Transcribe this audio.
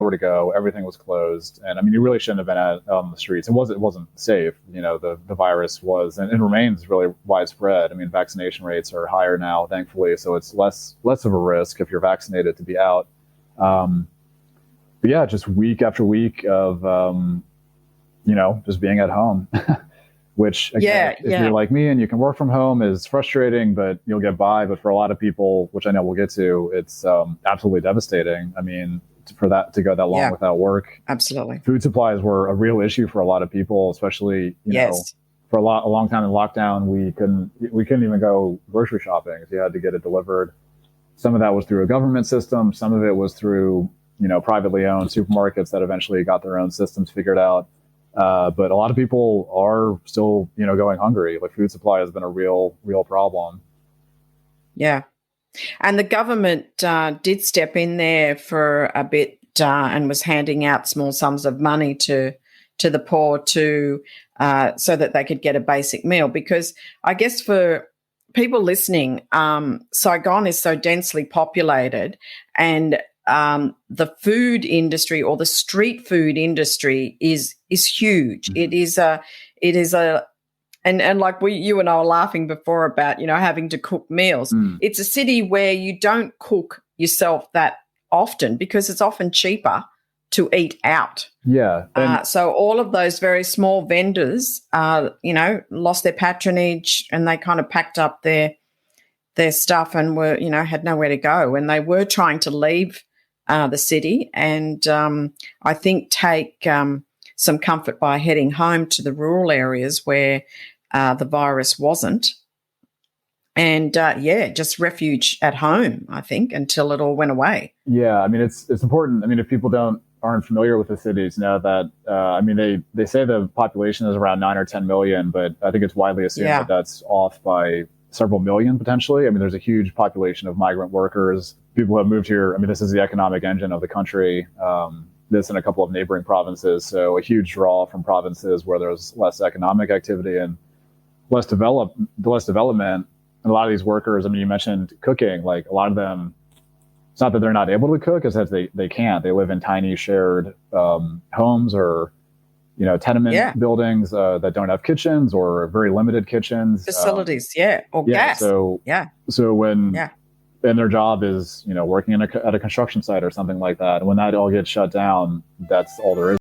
nowhere to go. Everything was closed. And I mean, you really shouldn't have been out on the streets. It wasn't safe. The virus was and remains really widespread. I mean, vaccination rates are higher now, thankfully. So it's less of a risk if you're vaccinated to be out. But yeah, just week after week of, just being at home, which again, if you're like me and you can work from home is frustrating, but you'll get by. But for a lot of people, which I know we'll get to, it's absolutely devastating. I mean, for that to go that long without work. Absolutely. Food supplies were a real issue for a lot of people, especially, for a long time in lockdown, we couldn't even go grocery shopping if you had to get it delivered. Some of that was through a government system. Some of it was through, privately owned supermarkets that eventually got their own systems figured out. But a lot of people are still, going hungry. Like food supply has been a real problem. Yeah. And the government did step in there for a bit and was handing out small sums of money to the poor so that they could get a basic meal. Because I guess for people listening, Saigon is so densely populated, and the food industry or the street food industry is huge. Mm-hmm. It is and like you and I were laughing before about, having to cook meals. Mm. It's a city where you don't cook yourself that often because it's often cheaper to eat out. Yeah. So all of those very small vendors, lost their patronage, and they kind of packed up their stuff and were, had nowhere to go. And they were trying to leave the city and I think take some comfort by heading home to the rural areas where the virus wasn't. And, just refuge at home, I think, until it all went away. Yeah, I mean, it's important. I mean, if people aren't familiar with the cities, know that, they say the population is around 9 or 10 million, but I think it's widely assumed that that's off by several million potentially. I mean, there's a huge population of migrant workers, people who have moved here. I mean, this is the economic engine of the country. This and a couple of neighboring provinces. So a huge draw from provinces where there's less economic activity and less development. And a lot of these workers, I mean, you mentioned cooking, like a lot of them, it's not that they're not able to cook, it's that they can't. They live in tiny shared homes or, tenement buildings that don't have kitchens or very limited kitchens. Facilities, or gas. So when and their job is, working at a construction site or something like that. And when that all gets shut down, that's all there is.